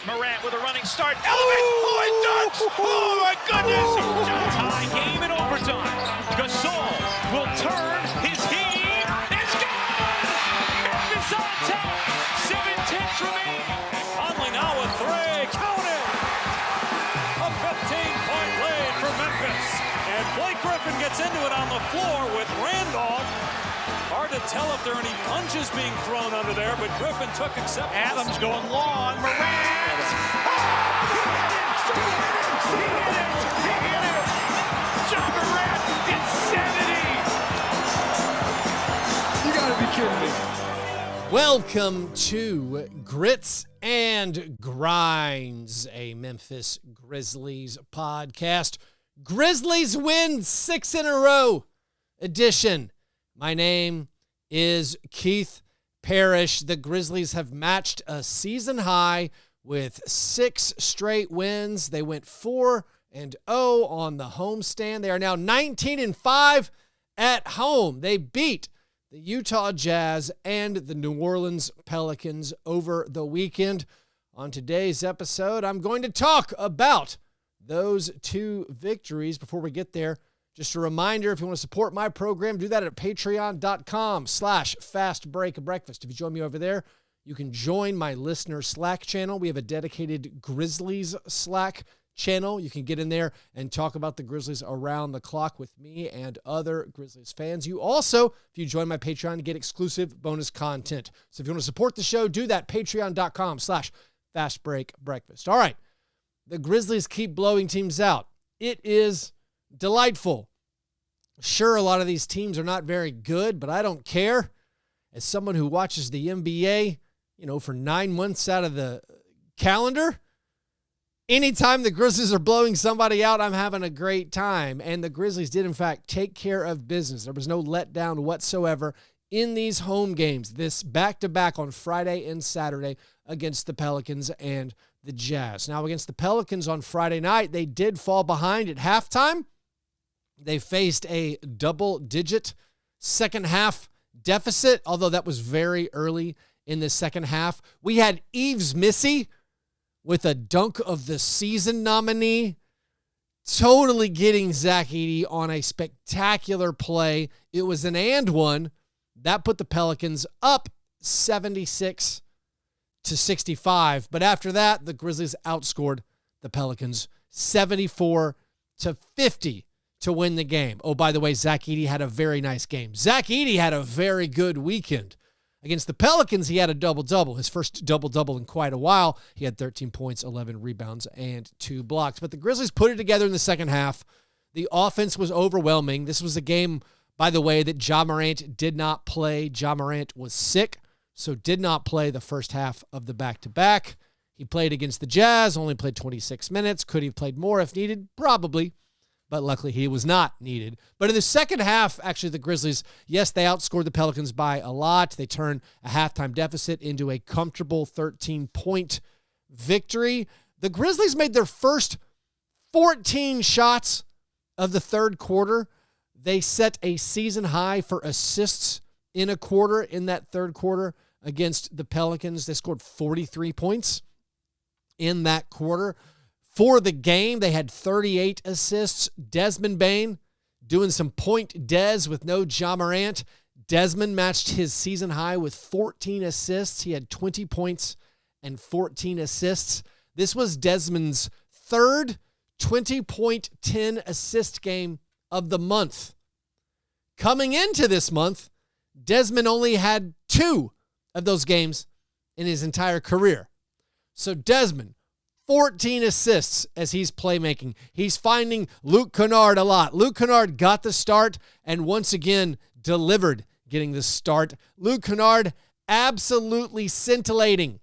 Morant with a running start. Elevate! Dunks! Oh my goodness! Tie game in overtime. Gasol will turn his heat. It's gone! Memphis on top. 7-10 remaining. Conley now with three. Count it! A 15-point lead for Memphis. And Blake Griffin gets into it on the floor with Randolph. Hard to tell if there are any punches being thrown under there, but Griffin took acceptance. Adams going long. Morant! He hit it! John Morant, insanity! You gotta be kidding me. Welcome to Grits and Grinds, a Memphis Grizzlies podcast. Grizzlies win 6 in a row edition. My name is Keith Parrish. The Grizzlies have matched a season high with 6 straight wins. They went 4-0 on the homestand. They are now 19-5 at home. They beat the Utah Jazz and the New Orleans Pelicans over the weekend. On today's episode, I'm going to talk about those 2 victories. Before we get there, just a reminder, if you want to support my program, do that at patreon.com/fastbreakbreakfast. If you join me over there, you can join my listener Slack channel. We have a dedicated Grizzlies Slack channel. You can get in there and talk about the Grizzlies around the clock with me and other Grizzlies fans. You also, if you join my Patreon, get exclusive bonus content. So if you want to support the show, do that, patreon.com/fastbreakbreakfast. All right, the Grizzlies keep blowing teams out. It is delightful. Sure, a lot of these teams are not very good, but I don't care. As someone who watches the NBA, for 9 months out of the calendar, anytime the Grizzlies are blowing somebody out, I'm having a great time. And the Grizzlies did, in fact, take care of business. There was no letdown whatsoever in these home games, this back-to-back on Friday and Saturday against the Pelicans and the Jazz. Now, against the Pelicans on Friday night, they did fall behind at halftime. They faced a double-digit second-half deficit, although that was very early in the second half. We had Yves Missy with a dunk of the season nominee, totally getting Zach Edey on a spectacular play. It was an and one. That put the Pelicans up 76-65. But after that, the Grizzlies outscored the Pelicans 74-50 to win the game. Oh, by the way, Zach Edey had a very nice game. Zach Edey had a very good weekend. Against the Pelicans, he had a double-double, his first double-double in quite a while. He had 13 points, 11 rebounds, and 2 blocks. But the Grizzlies put it together in the second half. The offense was overwhelming. This was a game, by the way, that Ja Morant did not play. Ja Morant was sick, so did not play the first half of the back-to-back. He played against the Jazz, only played 26 minutes. Could he have played more if needed? Probably. But luckily he was not needed. But in the second half, actually, the Grizzlies, yes, they outscored the Pelicans by a lot. They turned a halftime deficit into a comfortable 13-point victory. The Grizzlies made their first 14 shots of the third quarter. They set a season high for assists in a quarter in that third quarter against the Pelicans. They scored 43 points in that quarter. For the game, they had 38 assists. Desmond Bane doing some point des with no Ja Morant. Desmond matched his season high with 14 assists. He had 20 points and 14 assists. This was Desmond's third 20-point, 10-assist game of the month. Coming into this month, Desmond only had 2 of those games in his entire career. So Desmond, 14 assists as he's playmaking. He's finding Luke Kennard a lot. Luke Kennard got the start and once again delivered getting the start. Luke Kennard absolutely scintillating.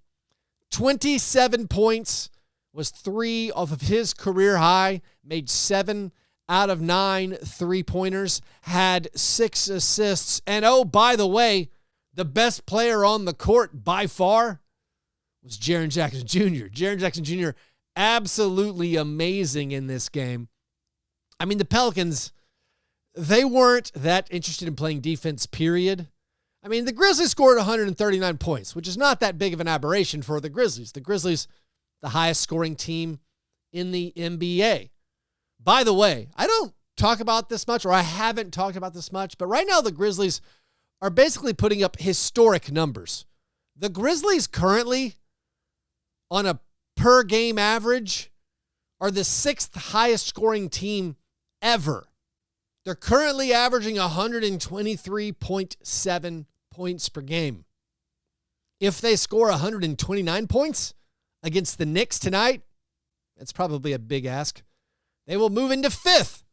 27 points, was 3 off of his career high, made 7 out of 9 three-pointers, had 6 assists. And oh, by the way, the best player on the court by far was Jaren Jackson Jr. Jaren Jackson Jr. absolutely amazing in this game. I mean, the Pelicans, they weren't that interested in playing defense, period. I mean, the Grizzlies scored 139 points, which is not that big of an aberration for the Grizzlies. The Grizzlies the highest scoring team in the NBA. By the way, I don't talk about this much, or I haven't talked about this much, but right now the Grizzlies are basically putting up historic numbers. The Grizzlies currently, on a per game average, are the 6th highest scoring team ever. They're currently averaging 123.7 points per game. If they score 129 points against the Knicks tonight, that's probably a big ask. They will move into 5th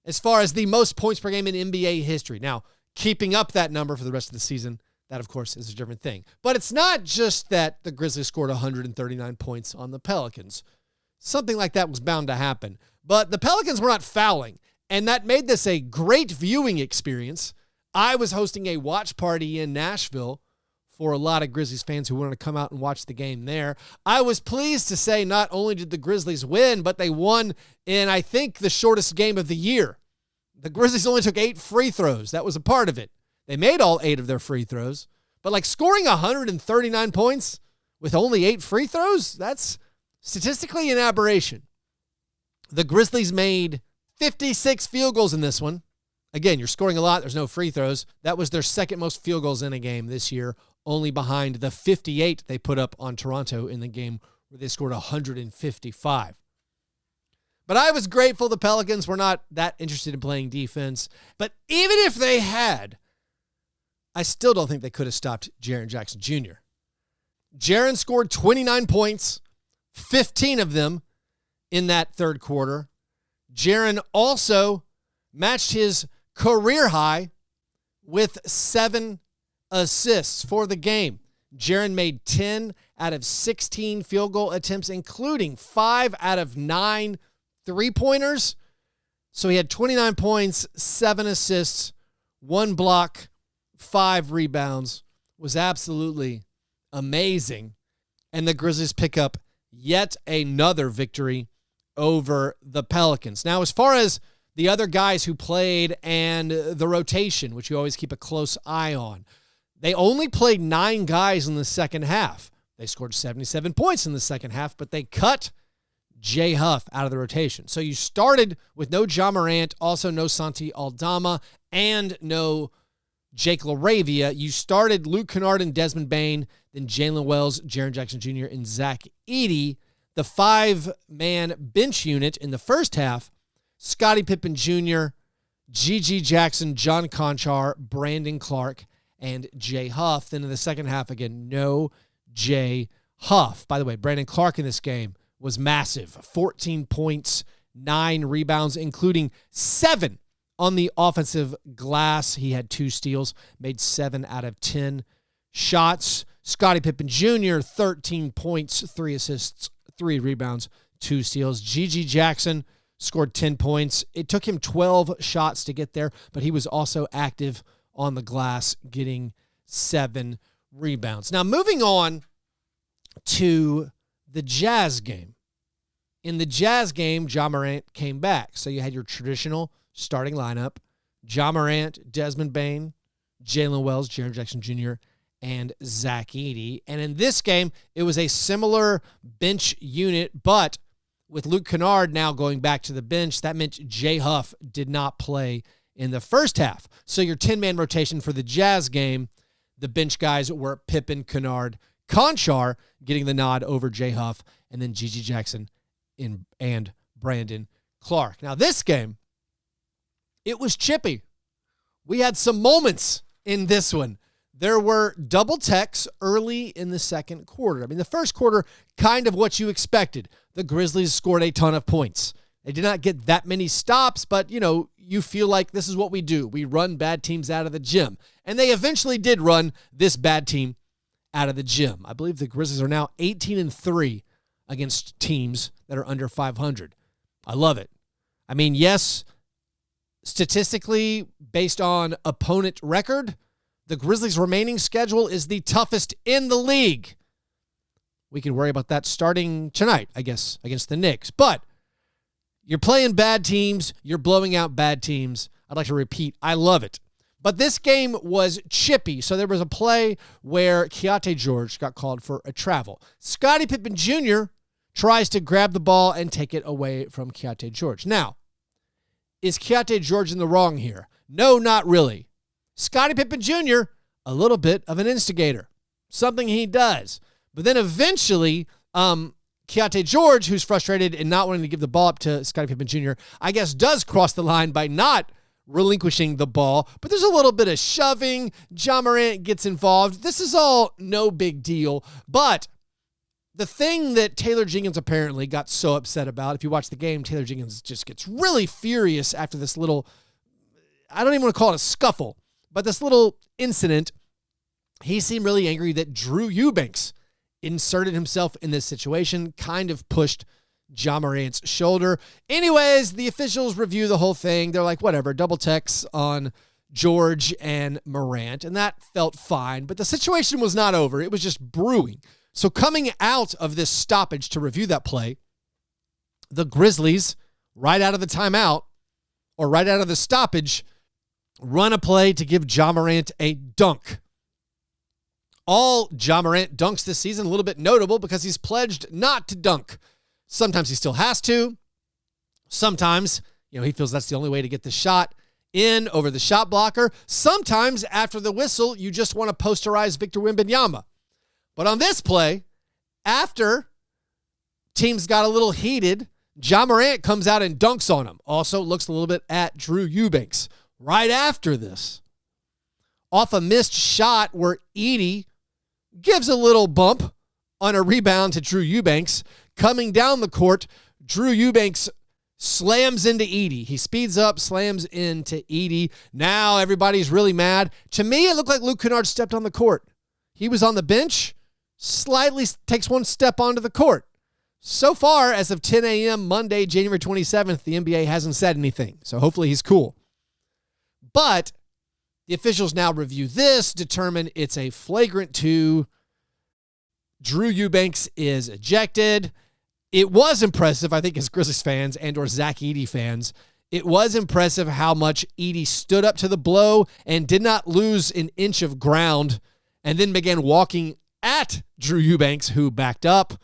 as far as the most points per game in NBA history. Now, keeping up that number for the rest of the season, that, of course, is a different thing. But it's not just that the Grizzlies scored 139 points on the Pelicans. Something like that was bound to happen. But the Pelicans were not fouling, and that made this a great viewing experience. I was hosting a watch party in Nashville for a lot of Grizzlies fans who wanted to come out and watch the game there. I was pleased to say not only did the Grizzlies win, but they won in, I think, the shortest game of the year. The Grizzlies only took 8 free throws. That was a part of it. They made all 8 of their free throws. But like scoring 139 points with only 8 free throws, that's statistically an aberration. The Grizzlies made 56 field goals in this one. Again, you're scoring a lot. There's no free throws. That was their second most field goals in a game this year, only behind the 58 they put up on Toronto in the game where they scored 155. But I was grateful the Pelicans were not that interested in playing defense. But even if they had, I still don't think they could have stopped Jaren Jackson Jr. Jaren scored 29 points, 15 of them in that third quarter. Jaren also matched his career high with 7 assists for the game. Jaren made 10 out of 16 field goal attempts, including 5 out of 9 three-pointers. So he had 29 points, 7 assists, 1 block, 5 rebounds. Was absolutely amazing. And the Grizzlies pick up yet another victory over the Pelicans. Now, as far as the other guys who played and the rotation, which you always keep a close eye on, they only played 9 guys in the second half. They scored 77 points in the second half, but they cut Jay Huff out of the rotation. So you started with no Ja Morant, also no Santi Aldama, and no Jake LaRavia. You started Luke Kennard and Desmond Bane, then Jalen Wells, Jaren Jackson Jr., and Zach Edey. The 5-man bench unit in the first half, Scottie Pippen Jr., G.G. Jackson, John Conchar, Brandon Clark, and Jay Huff. Then in the second half, again, no Jay Huff. By the way, Brandon Clark in this game was massive. 14 points, 9 rebounds, including 7 on the offensive glass. He had 2 steals, made 7 out of 10 shots. Scottie Pippen Jr., 13 points, 3 assists, 3 rebounds, 2 steals. G.G. Jackson scored 10 points. It took him 12 shots to get there, but he was also active on the glass, getting 7 rebounds. Now, moving on to the Jazz game. In the Jazz game, Ja Morant came back. So you had your traditional starting lineup: Ja Morant, Desmond Bane, Jalen Wells, Jaren Jackson Jr., and Zach Edey. And in this game, it was a similar bench unit, but with Luke Kennard now going back to the bench, that meant Jay Huff did not play in the first half. So your 10-man rotation for the Jazz game, the bench guys were Pippen, Kennard, Conchar getting the nod over Jay Huff, and then G.G. Jackson and Brandon Clark. Now this game, it was chippy. We had some moments in this one. There were double techs early in the second quarter. I mean, the first quarter, kind of what you expected. The Grizzlies scored a ton of points. They did not get that many stops, but, you feel like this is what we do. We run bad teams out of the gym. And they eventually did run this bad team out of the gym. I believe the Grizzlies are now 18-3 against teams that are under 500. I love it. I mean, yes, statistically, based on opponent record, the Grizzlies' remaining schedule is the toughest in the league. We can worry about that starting tonight, I guess, against the Knicks. But you're playing bad teams. You're blowing out bad teams. I'd like to repeat, I love it. But this game was chippy. So there was a play where Keontae George got called for a travel. Scottie Pippen Jr. tries to grab the ball and take it away from Keontae George. Now, is Keontae George in the wrong here? No, not really. Scottie Pippen Jr., a little bit of an instigator. Something he does. But then eventually, Keontae George, who's frustrated and not wanting to give the ball up to Scottie Pippen Jr., I guess does cross the line by not relinquishing the ball. But there's a little bit of shoving. Ja Morant gets involved. This is all no big deal. But the thing that Taylor Jenkins apparently got so upset about, if you watch the game, Taylor Jenkins just gets really furious after this little, I don't even want to call it a scuffle, but this little incident. He seemed really angry that Drew Eubanks inserted himself in this situation, kind of pushed Ja Morant's shoulder. Anyways, the officials review the whole thing. They're like, whatever, double techs on George and Morant, and that felt fine. But the situation was not over. It was just brewing. So coming out of this stoppage to review that play, the Grizzlies, right out of the timeout, or right out of the stoppage, run a play to give Ja Morant a dunk. All Ja Morant dunks this season, a little bit notable because he's pledged not to dunk. Sometimes he still has to. Sometimes, he feels that's the only way to get the shot in over the shot blocker. Sometimes after the whistle, you just want to posterize Victor Wembanyama. But on this play, after teams got a little heated, Ja Morant comes out and dunks on him. Also looks a little bit at Drew Eubanks. Right after this, off a missed shot where Edey gives a little bump on a rebound to Drew Eubanks. Coming down the court, Drew Eubanks slams into Edey. He speeds up, slams into Edey. Now everybody's really mad. To me, it looked like Luke Kennard stepped on the court. He was on the bench, slightly takes one step onto the court. So far, as of 10 a.m. Monday, January 27th, the NBA hasn't said anything. So hopefully he's cool. But the officials now review this, determine it's a flagrant 2. Drew Eubanks is ejected. It was impressive, I think, as Grizzlies fans and or Zach Edey fans, it was impressive how much Edey stood up to the blow and did not lose an inch of ground and then began walking at Drew Eubanks, who backed up.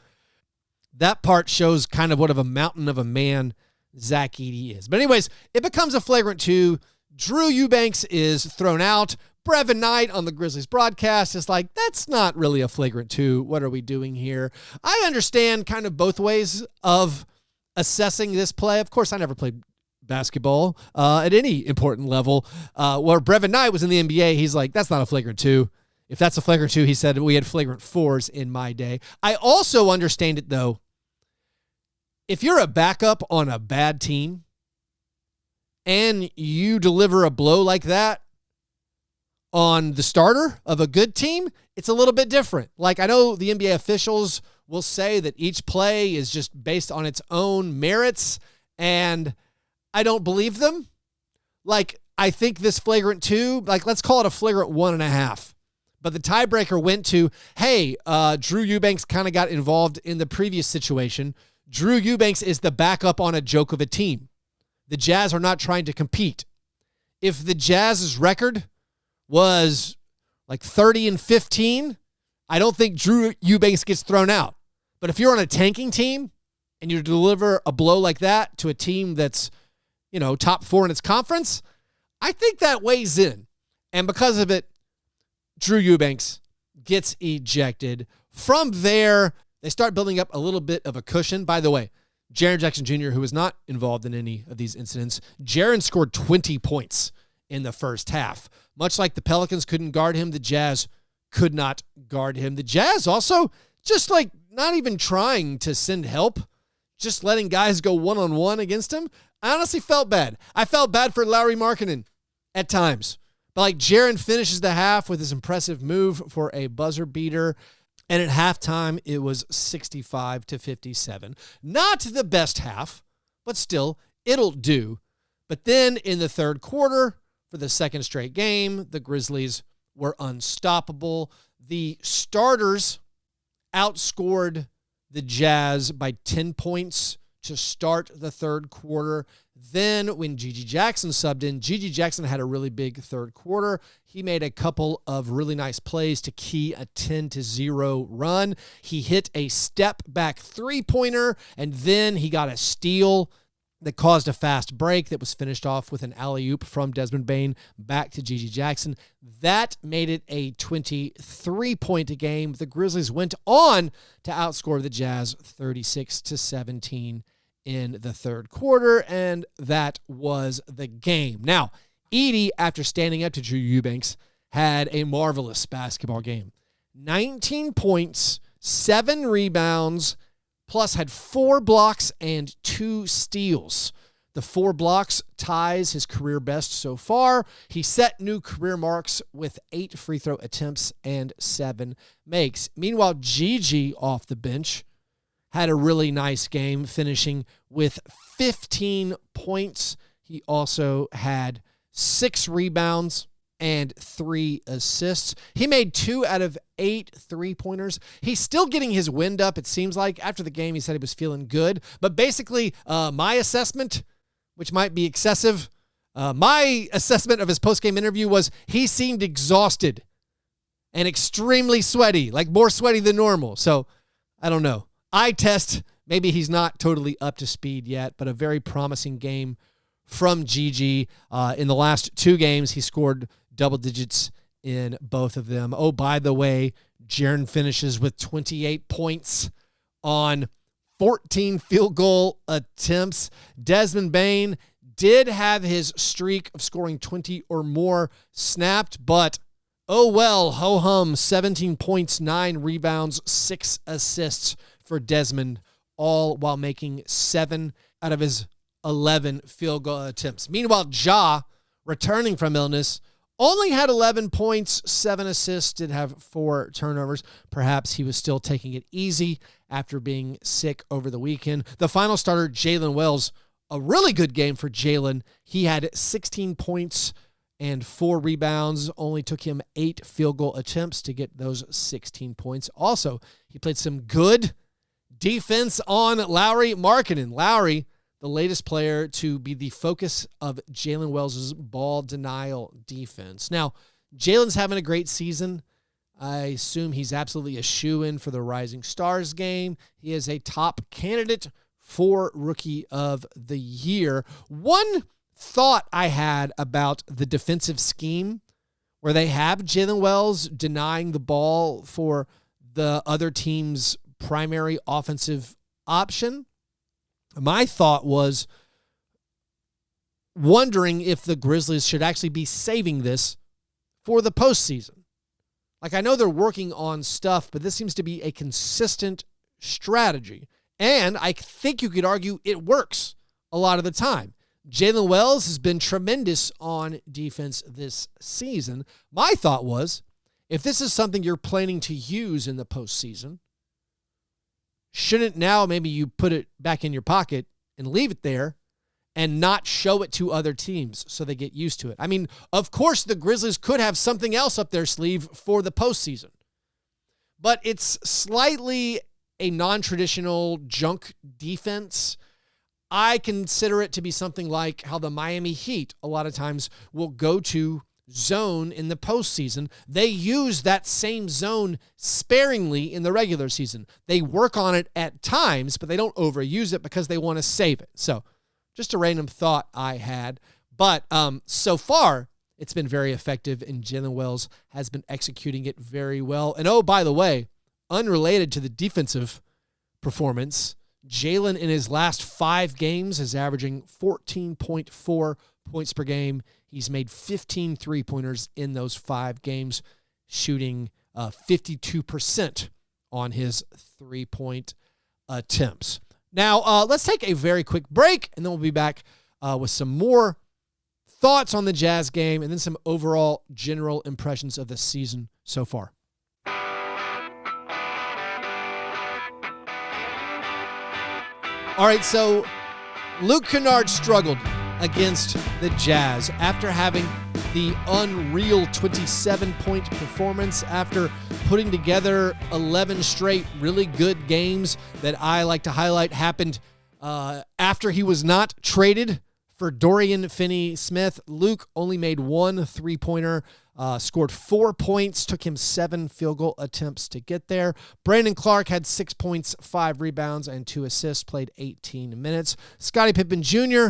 That part shows kind of what of a mountain of a man Zach Edey is. But anyways, it becomes a flagrant 2. Drew Eubanks is thrown out. Brevin Knight on the Grizzlies broadcast is like, that's not really a flagrant 2. What are we doing here? I understand kind of both ways of assessing this play. Of course, I never played basketball at any important level. Where Brevin Knight was in the NBA, he's like, that's not a flagrant 2. If that's a flagrant 2, he said, we had flagrant 4s in my day. I also understand it, though. If you're a backup on a bad team and you deliver a blow like that on the starter of a good team, it's a little bit different. Like, I know the NBA officials will say that each play is just based on its own merits, and I don't believe them. Like, I think this flagrant 2, like, let's call it a flagrant 1.5. But the tiebreaker went to, hey, Drew Eubanks kind of got involved in the previous situation. Drew Eubanks is the backup on a joke of a team. The Jazz are not trying to compete. If the Jazz's record was like 30-15, I don't think Drew Eubanks gets thrown out. But if you're on a tanking team and you deliver a blow like that to a team that's, top 4 in its conference, I think that weighs in. And because of it, Drew Eubanks gets ejected. From there, they start building up a little bit of a cushion. By the way, Jaren Jackson Jr., who was not involved in any of these incidents, Jaren scored 20 points in the first half. Much like the Pelicans couldn't guard him, the Jazz could not guard him. The Jazz also just like not even trying to send help, just letting guys go one-on-one against him. I honestly felt bad. I felt bad for Lauri Markkanen at times. But like Jaren finishes the half with his impressive move for a buzzer beater. And at halftime, it was 65-57. Not the best half, but still, it'll do. But then in the third quarter, for the second straight game, the Grizzlies were unstoppable. The starters outscored the Jazz by 10 points to start the third quarter. Then when G.G. Jackson subbed in, G.G. Jackson had a really big third quarter. He made a couple of really nice plays to key a 10-0 run. He hit a step-back three-pointer, and then he got a steal that caused a fast break that was finished off with an alley-oop from Desmond Bane back to G.G. Jackson. That made it a 23-point game. The Grizzlies went on to outscore the Jazz 36-17 in the third quarter, and that was the game. Now, Edey, after standing up to Drew Eubanks, had a marvelous basketball game. 19 points, 7 rebounds, plus had 4 blocks and 2 steals. The 4 blocks ties his career best so far. He set new career marks with 8 free throw attempts and 7 makes. Meanwhile, Gigi off the bench had a really nice game, finishing with 15 points. He also had 6 rebounds and 3 assists. He made 2 out of 8 three-pointers. He's still getting his wind up, it seems like. After the game, he said he was feeling good. But basically, my assessment, which might be excessive, my assessment of his post-game interview was he seemed exhausted and extremely sweaty, like more sweaty than normal. So, I don't know. Eye test, maybe he's not totally up to speed yet, but a very promising game from Gigi. In the last 2 games, he scored double digits in both of them. Oh, by the way, Jaren finishes with 28 points on 14 field goal attempts. Desmond Bane did have his streak of scoring 20 or more snapped, but oh well, ho-hum, 17 points, 9 rebounds, 6 assists for Desmond, all while making 7 out of his 11 field goal attempts. Meanwhile, Ja, returning from illness, only had 11 points, 7 assists, did have 4 turnovers. Perhaps he was still taking it easy after being sick over the weekend. The final starter, Jalen Wells, a really good game for Jalen. He had 16 points and 4 rebounds. Only took him 8 field goal attempts to get those 16 points. Also, he played some good defense on Lauri Markkanen. Lauri, the latest player to be the focus of Jalen Wells' ball denial defense. Now, Jalen's having a great season. I assume he's absolutely a shoo-in for the Rising Stars game. He is a top candidate for Rookie of the Year. One thought I had about the defensive scheme where they have Jalen Wells denying the ball for the other team's primary offensive option. My thought was wondering if the Grizzlies should actually be saving this for the postseason. Like, I know they're working on stuff, but this seems to be a consistent strategy. And I think you could argue it works a lot of the time. Jalen Wells has been tremendous on defense this season. My thought was, if this is something you're planning to use in the postseason, shouldn't now maybe you put it back in your pocket and leave it there and not show it to other teams so they get used to it? I mean, of course, the Grizzlies could have something else up their sleeve for the postseason, but it's slightly a non-traditional junk defense. I consider it to be something like how the Miami Heat a lot of times will go to zone in the postseason. They use that same zone sparingly in the regular season. They work on it at times, but they don't overuse it because they want to save it. So just a random thought I had. But so far, it's been very effective, and Jalen Wells has been executing it very well. And oh, by the way, unrelated to the defensive performance, Jalen in his last 5 games is averaging 14.4 points per game. He's made 15 three-pointers in those 5 games, shooting 52% on his 3-point attempts. Now, let's take a very quick break, and then we'll be back with some more thoughts on the Jazz game and then some overall general impressions of the season so far. All right, so Luke Kennard struggled against the Jazz after having the unreal 27-point performance, after putting together 11 straight really good games that I like to highlight happened after he was not traded For Dorian Finney-Smith, Luke only made 1 3-pointer, scored 4 points, took him 7 field goal attempts to get there. Brandon Clark had 6 points, 5 rebounds, and 2 assists, played 18 minutes. Scottie Pippen Jr.,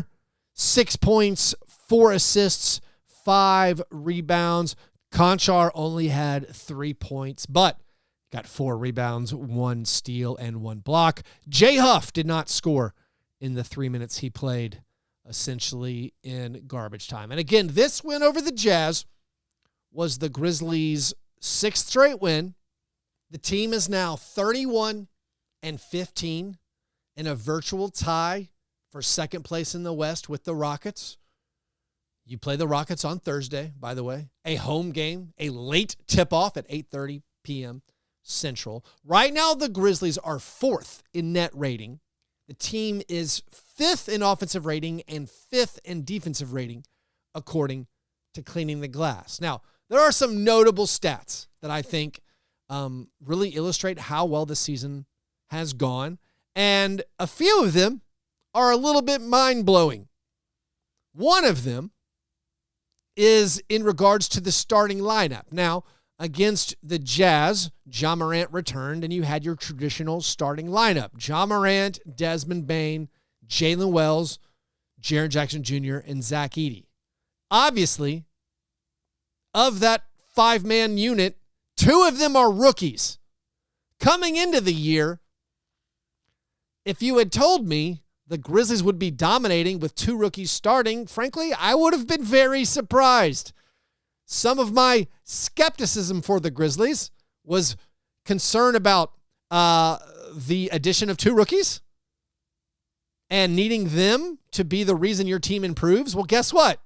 6 points, 4 assists, 5 rebounds. Conchar only had 3 points, but got 4 rebounds, 1 steal, and 1 block. Jay Huff did not score in the 3 minutes he played, essentially in garbage time. And again, this win over the Jazz was the Grizzlies' 6th straight win. The team is now 31-15 in a virtual tie for second place in the West with the Rockets. You play the Rockets on Thursday, by the way. A home game, a late tip-off at 8:30 p.m. Central. Right now, the Grizzlies are 4th in net rating. The team is 5th in offensive rating and 5th in defensive rating, according to Cleaning the Glass. Now, there are some notable stats that I think really illustrate how well the season has gone, and a few of them are a little bit mind-blowing. One of them is in regards to the starting lineup. Now, against the Jazz, Ja Morant returned, and you had your traditional starting lineup. Ja Morant, Desmond Bane, Jalen Wells, Jaren Jackson Jr., and Zach Edey. Obviously, of that 5-man unit, 2 of them are rookies. Coming into the year, if you had told me the Grizzlies would be dominating with 2 rookies starting, frankly, I would have been very surprised. Some of my skepticism for the Grizzlies was concern about the addition of 2 rookies and needing them to be the reason your team improves. Well, guess what?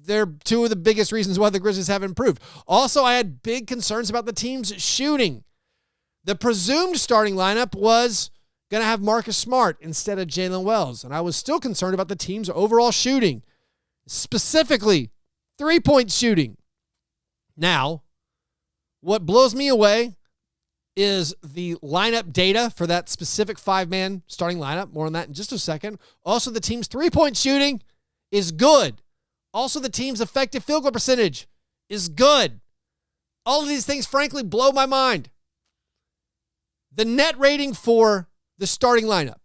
They're 2 of the biggest reasons why the Grizzlies have improved. Also, I had big concerns about the team's shooting. The presumed starting lineup was going to have Marcus Smart instead of Jalen Wells, and I was still concerned about the team's overall shooting, specifically 3-point shooting. Now, what blows me away is the lineup data for that specific 5-man starting lineup. More on that in just a second. Also, the team's 3-point shooting is good. Also, the team's effective field goal percentage is good. All of these things, frankly, blow my mind. The net rating for the starting lineup,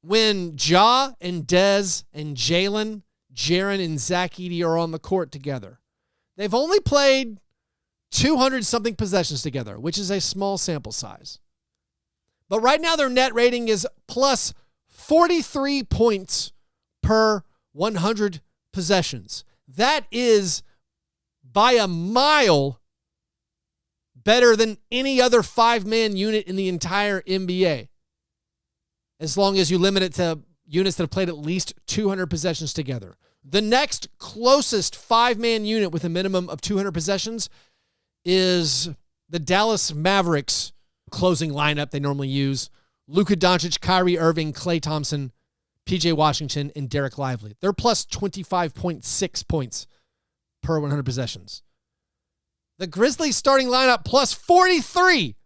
when Ja and Dez and Jalen, Jaren and Zach Edey are on the court together, they've only played 200-something possessions together, which is a small sample size. But right now their net rating is plus 43 points per 100 possessions. That is by a mile better than any other 5-man unit in the entire NBA, as long as you limit it to units that have played at least 200 possessions together. The next closest 5-man unit with a minimum of 200 possessions is the Dallas Mavericks closing lineup they normally use. Luka Doncic, Kyrie Irving, Klay Thompson, PJ Washington, and Derek Lively. They're plus 25.6 points per 100 possessions. The Grizzlies starting lineup plus 43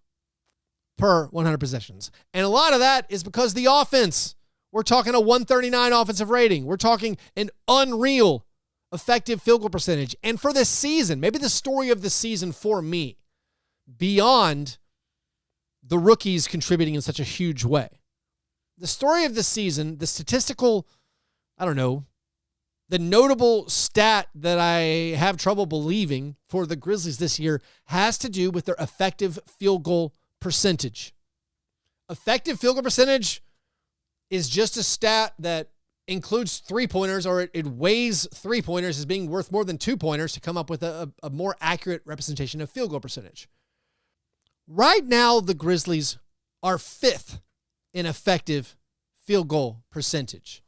per 100 possessions. And a lot of that is because the offense. We're talking a 139 offensive rating. We're talking an unreal effective field goal percentage. And for this season, maybe the story of the season for me, beyond the rookies contributing in such a huge way, the story of the season, the statistical, the notable stat that I have trouble believing for the Grizzlies this year has to do with their effective field goal percentage. Effective field goal percentage is just a stat that includes 3-pointers, or it weighs 3-pointers as being worth more than 2-pointers to come up with a more accurate representation of field goal percentage. Right now, the Grizzlies are 5th in effective field goal percentage.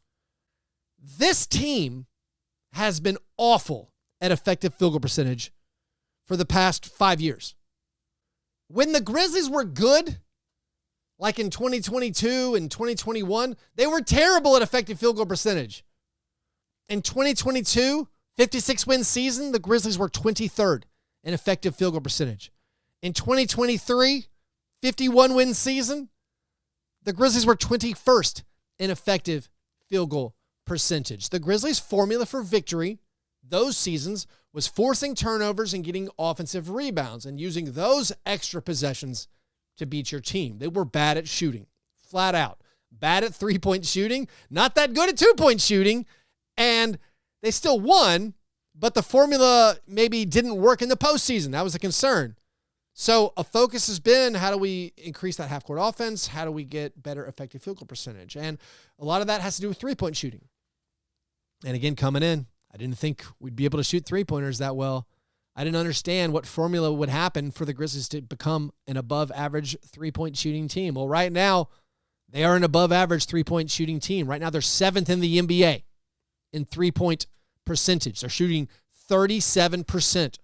This team has been awful at effective field goal percentage for the past 5 years. When the Grizzlies were good, like in 2022 and 2021, they were terrible at effective field goal percentage. In 2022, 56-win season, the Grizzlies were 23rd in effective field goal percentage. In 2023, 51-win season, the Grizzlies were 21st in effective field goal percentage. The Grizzlies' formula for victory those seasons was forcing turnovers and getting offensive rebounds and using those extra possessions to beat your team. They were bad at shooting, flat out. Bad at three-point shooting, not that good at two-point shooting, and they still won, but the formula maybe didn't work in the postseason. That was a concern. So a focus has been, how do we increase that half-court offense? How do we get better effective field goal percentage? And a lot of that has to do with three-point shooting. And again, coming in, I didn't think we'd be able to shoot three-pointers that well. I didn't understand what formula would happen for the Grizzlies to become an above-average three-point shooting team. Well, right now, they are an above-average three-point shooting team. Right now, they're 7th in the NBA in three-point percentage. They're shooting 37%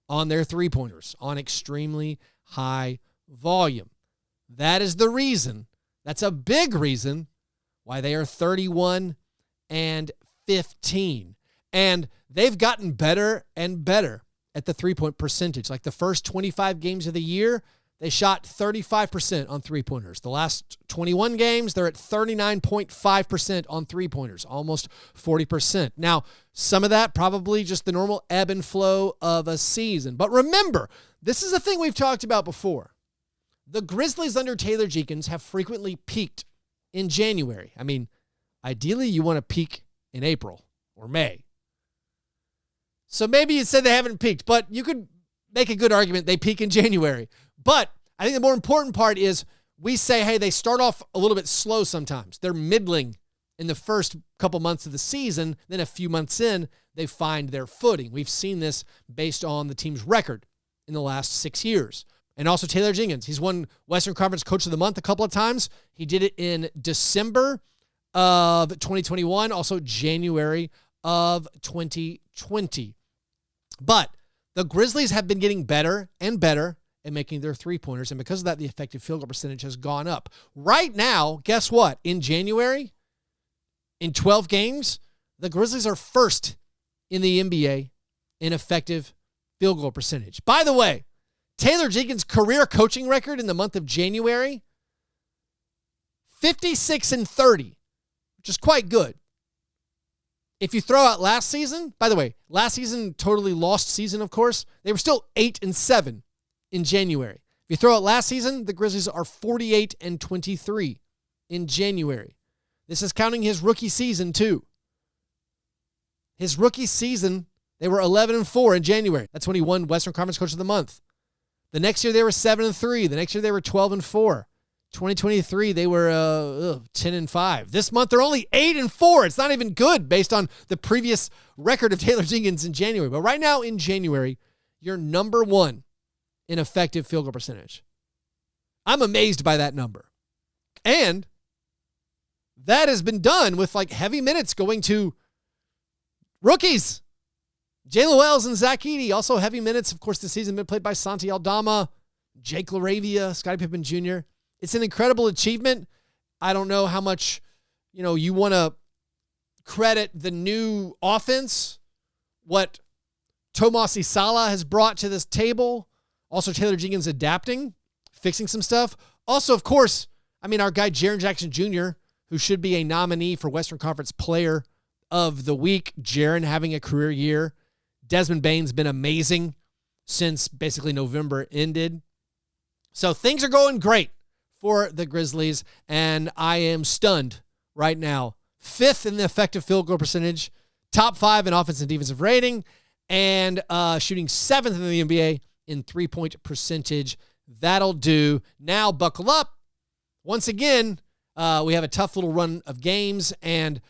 on their three-pointers on extremely high volume. That is the reason, that's a big reason, why they are 31-15. And they've gotten better and better at the three-point percentage. Like the first 25 games of the year, they shot 35% on three-pointers. The last 21 games, they're at 39.5% on three-pointers, almost 40%. Now, some of that probably just the normal ebb and flow of a season. But remember, this is a thing we've talked about before. The Grizzlies under Taylor Jenkins have frequently peaked in January. I mean, ideally, you want to peak in April or May. So maybe you said they haven't peaked, but you could make a good argument they peak in January. But I think the more important part is we say, hey, they start off a little bit slow sometimes. They're middling in the first couple months of the season. Then a few months in, they find their footing. We've seen this based on the team's record in the last 6 years. And also Taylor Jenkins. He's won Western Conference Coach of the Month a couple of times. He did it in December of 2021, also January of 2020. But the Grizzlies have been getting better and better at making their three-pointers, and because of that, the effective field goal percentage has gone up. Right now, guess what? In January, in 12 games, the Grizzlies are first in the NBA in effective field goal percentage. By the way, Taylor Jenkins' career coaching record in the month of January, 56-30, which is quite good. If you throw out last season, by the way, last season, totally lost season, of course, they were still 8-7 in January. If you throw out last season, the Grizzlies are 48-23 in January. This is counting his rookie season, too. His rookie season, they were 11-4 in January. That's when he won Western Conference Coach of the Month. The next year, they were 7-3. The next year, they were 12-4. 2023, they were 10-5. This month, they're only 8-4. It's not even good based on the previous record of Taylor Jenkins in January. But right now in January, you're number one in effective field goal percentage. I'm amazed by that number. And that has been done with like heavy minutes going to rookies. Jalen Wells and Zach Edey. Also heavy minutes, of course, this season been played by Santi Aldama, Jake LaRavia, Scottie Pippen Jr. It's an incredible achievement. I don't know how much, you want to credit the new offense, what Tomas Isala has brought to this table. Also, Taylor Jenkins adapting, fixing some stuff. Also, of course, our guy Jaren Jackson Jr., who should be a nominee for Western Conference Player of the Week. Jaren having a career year. Desmond Bane's been amazing since basically November ended. So things are going great for the Grizzlies, and I am stunned right now. 5th in the effective field goal percentage, top 5 in offensive and defensive rating, and shooting 7th in the NBA in three-point percentage. That'll do. Now buckle up. Once again, we have a tough little run of games, and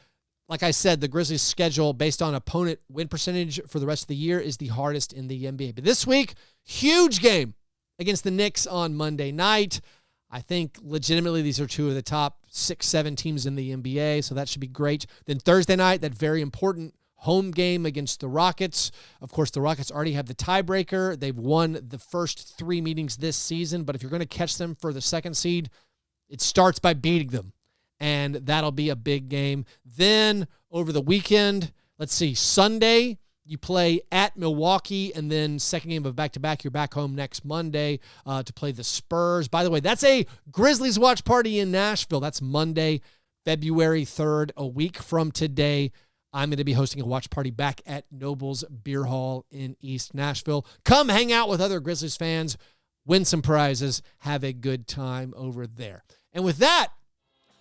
like I said, the Grizzlies' schedule based on opponent win percentage for the rest of the year is the hardest in the NBA. But this week, huge game against the Knicks on Monday night. I think legitimately these are two of the top 6-7 teams in the NBA, so that should be great. Then Thursday night, that very important home game against the Rockets. Of course, the Rockets already have the tiebreaker. They've won the first 3 meetings this season, but if you're going to catch them for the second seed, it starts by beating them, and that'll be a big game. Then over the weekend, let's see, Sunday, you play at Milwaukee, and then second game of back-to-back, you're back home next Monday to play the Spurs. By the way, that's a Grizzlies watch party in Nashville. That's Monday February 3rd, a week from today, I'm going to be hosting a watch party back at Noble's Beer Hall in East Nashville. Come hang out with other Grizzlies fans, win some prizes, have a good time over there. And with that,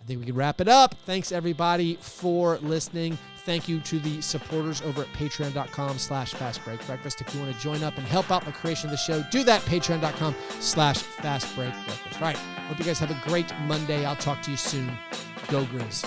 I think we can wrap it up. Thanks, everybody, for listening. Thank you to the supporters over at patreon.com/fastbreakbreakfast. If you want to join up and help out the creation of the show, do that, patreon.com/fastbreakbreakfast. All right. Hope you guys have a great Monday. I'll talk to you soon. Go Grizz.